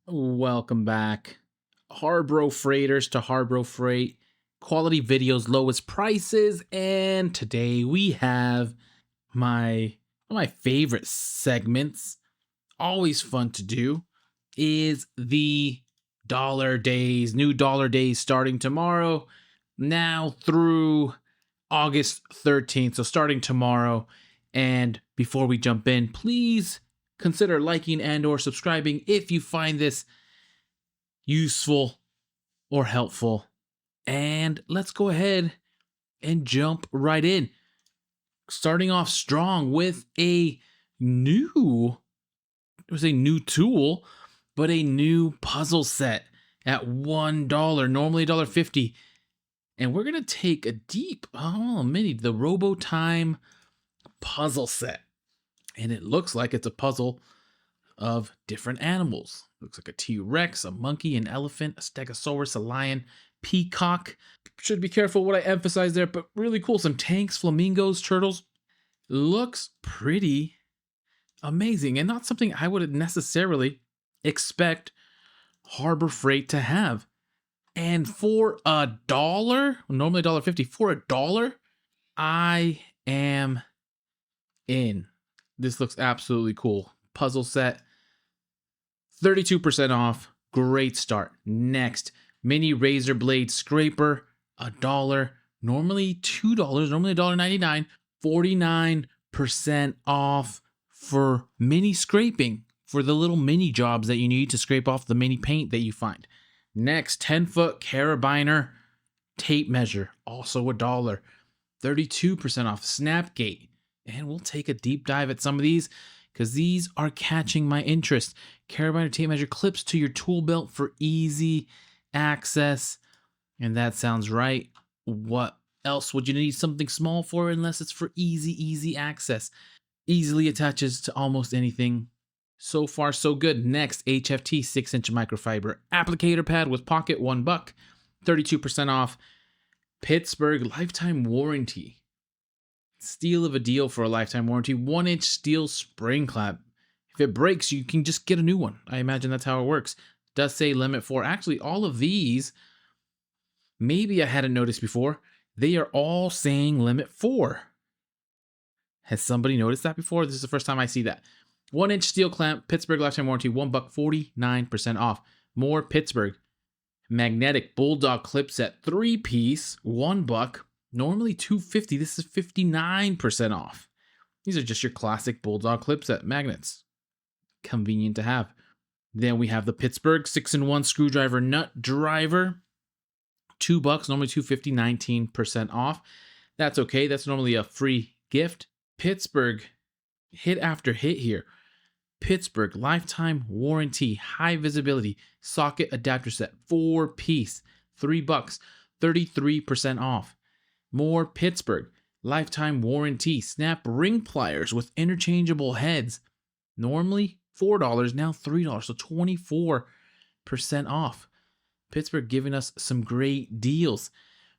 Welcome back. HARBRO freighters to HARBRO freight, quality videos, lowest prices, and today we have one of my favorite segments, always fun to do, is the dollar days, new dollar days starting tomorrow, now through August 13th. So starting tomorrow. And before we jump in, please consider liking and or subscribing if you find this useful or helpful. And let's go ahead and jump right in. Starting off strong with a new, it was a new tool, but a new puzzle set at $1, normally $1.50. And we're going to take a deep, the Robo Time puzzle set. And it looks like it's a puzzle of different animals. Looks like a T-Rex, a monkey, an elephant, a stegosaurus, a lion, peacock. Should be careful what I emphasize there, but really cool. Some tanks, flamingos, turtles. Looks pretty amazing and not something I would necessarily expect Harbor Freight to have. And for $1, normally $1.50, for $1, I am in. This looks absolutely cool. Puzzle set, 32% off. Great start. Next, mini razor blade scraper, $1. Normally $2, normally $1.99. 49% off for mini scraping, for the little mini jobs that you need to scrape off the mini paint that you find. Next, 10-foot carabiner tape measure, also $1. 32% off. Snapgate. And we'll take a deep dive at some of these because these are catching my interest. Carabiner tape measure clips to your tool belt for easy access. And that sounds right. What else would you need something small for unless it's for easy access? Easily attaches to almost anything. So far, so good. Next, HFT 6-inch microfiber applicator pad with pocket, $1. 32% off. Pittsburgh lifetime warranty. Steal of a deal for a lifetime warranty. 1-inch steel spring clamp. If it breaks, you can just get a new one. I imagine that's how it works. Does say limit 4. Actually, all of these, maybe I hadn't noticed before, they are all saying limit 4. Has somebody noticed that before? This is the first time I see that. 1-inch steel clamp, Pittsburgh lifetime warranty, $1, 49% off. More Pittsburgh. Magnetic bulldog clip set, 3-piece, $1. Normally $2.50. This is 59% off. These are just your classic bulldog clip set magnets. Convenient to have. Then we have the Pittsburgh 6-in-1 screwdriver nut driver, $2, normally $2.50, 19% off. That's okay. That's normally a free gift. Pittsburgh, hit after hit here. Pittsburgh lifetime warranty, high visibility socket adapter set, 4-piece, $3, 33% off. More Pittsburgh lifetime warranty snap ring pliers with interchangeable heads, normally $4, now $3, so 24% off. Pittsburgh giving us some great deals.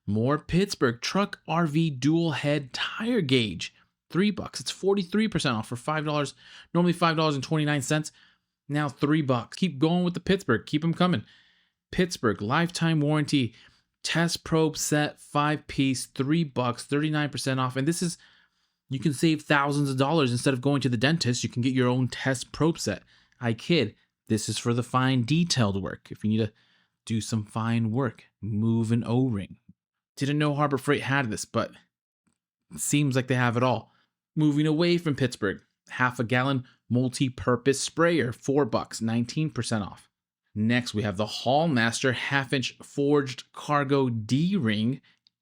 More Pittsburgh truck RV dual head tire gauge, $3. It's 43% off for $5. Normally $5.29. Now $3. Keep going with the Pittsburgh. Keep them coming. Pittsburgh lifetime warranty test probe set, 5-piece, $3, 39% off. And this is, you can save thousands of dollars. Instead of going to the dentist, you can get your own test probe set. I kid. This is for the fine detailed work. If you need to do some fine work, move an O-ring. Didn't know Harbor Freight had this, but it seems like they have it all. Moving away from Pittsburgh, half-a-gallon multi-purpose sprayer, $4, 19% off. Next, we have the Hallmaster half-inch forged cargo D-ring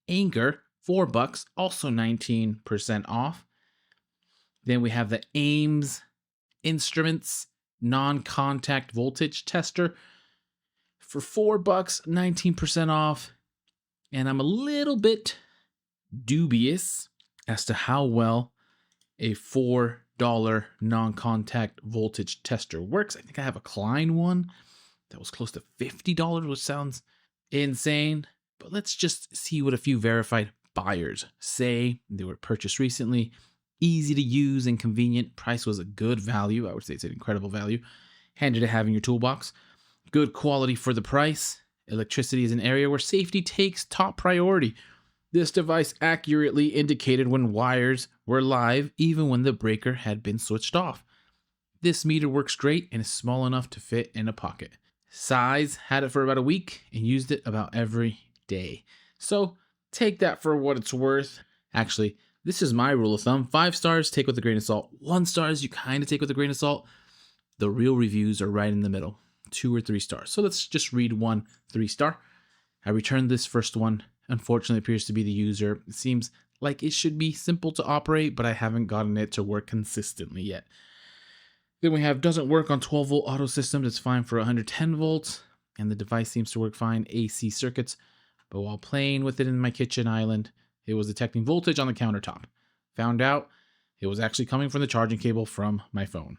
anchor, $4, also 19% off. Then we have the Ames Instruments non-contact voltage tester for $4, 19% off. And I'm a little bit dubious as to how well a $4 non-contact voltage tester works. I think I have a Klein one that was close to $50, which sounds insane. But let's just see what a few verified buyers say. They were purchased recently. Easy to use and convenient. Price was a good value. I would say it's an incredible value. Handy to have in your toolbox. Good quality for the price. Electricity is an area where safety takes top priority. This device accurately indicated when wires were live, even when the breaker had been switched off. This meter works great and is small enough to fit in a pocket. Size, had it for about a week and used it about every day. So take that for what it's worth. Actually, this is my rule of thumb. 5 stars, take with a grain of salt. 1 stars, you kind of take with a grain of salt. The real reviews are right in the middle, 2 or 3 stars. So let's just read 1 3-star. I returned this first one. Unfortunately, it appears to be the user. It seems like it should be simple to operate, but I haven't gotten it to work consistently yet. Then we have doesn't work on 12-volt auto systems. It's fine for 110 volts, and the device seems to work fine AC circuits. But while playing with it in my kitchen island, it was detecting voltage on the countertop. Found out it was actually coming from the charging cable from my phone.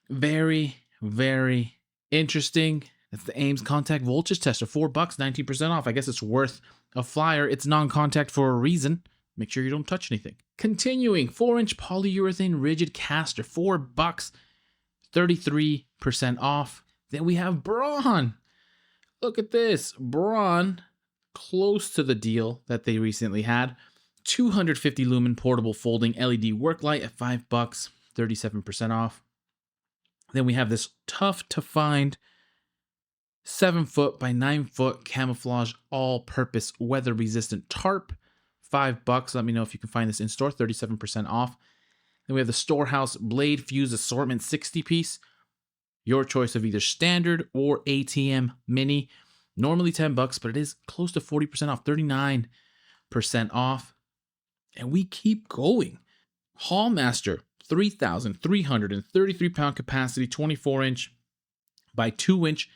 Very, very interesting. That's the Ames contact voltage tester. $4, 19% off. I guess it's worth a flyer. It's non-contact for a reason. Make sure you don't touch anything. Continuing, 4-inch polyurethane rigid caster. $4, 33% off. Then we have Braun. Look at this. Braun, close to the deal that they recently had. 250 lumen portable folding LED work light at $5, 37% off. Then we have this tough to find 7-foot by 9-foot camouflage all-purpose weather resistant tarp. $5. Let me know if you can find this in store. 37% off. Then we have the Storehouse Blade Fuse Assortment 60-piece. Your choice of either standard or ATM mini. Normally $10, but it is close to 40% off. 39% off. And we keep going. Hallmaster 3,333 pound capacity, 24-inch by 2-inch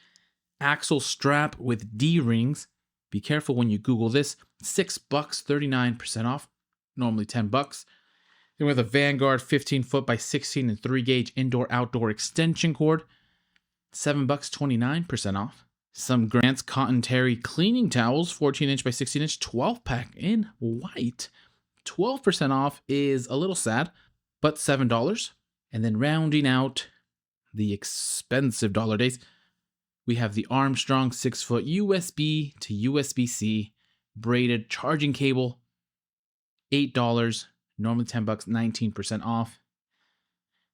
axle strap with D-rings. Be careful when you Google this. $6, 39% off. Normally $10. Then we have the Vanguard 15-foot by 16 and 3-gauge indoor-outdoor extension cord. $7, 29% off. Some Grant's Cotton Terry cleaning towels, 14-inch by 16-inch, 12-pack in white. 12% off is a little sad, but $7. And then rounding out the expensive dollar days, we have the Armstrong 6-foot USB to USB-C braided charging cable, $8, normally $10, 19% off.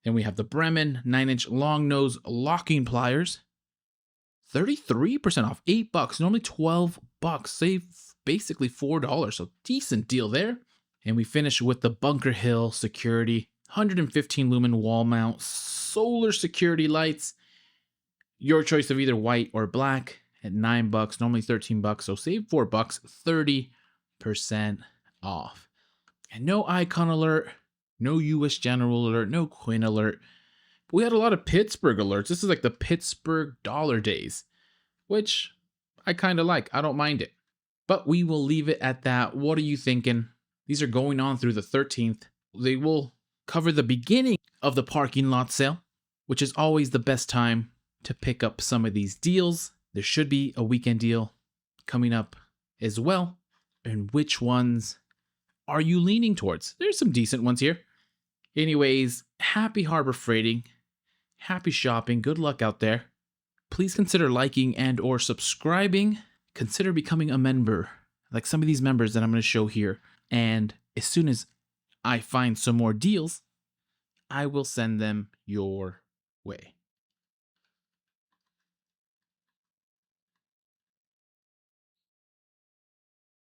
Then we have the Bremen 9-inch long nose locking pliers, 33% off, $8, normally $12, save basically $4, so decent deal there. And we finish with the Bunker Hill Security 115 lumen wall mount solar security lights. Your choice of either white or black at $9, normally $13, so save $4, 30% off. And no icon alert, no US General alert, no Quinn alert. But we had a lot of Pittsburgh alerts. This is like the Pittsburgh dollar days, which I kind of like. I don't mind it. But we will leave it at that. What are you thinking? These are going on through the 13th. They will cover the beginning of the parking lot sale, which is always the best time to pick up some of these deals. There should be a weekend deal coming up as well. And which ones are you leaning towards? There's some decent ones here. Anyways, happy harbor freighting. Happy shopping. Good luck out there. Please consider liking and or subscribing. Consider becoming a member, like some of these members that I'm going to show here. And as soon as I find some more deals, I will send them your way.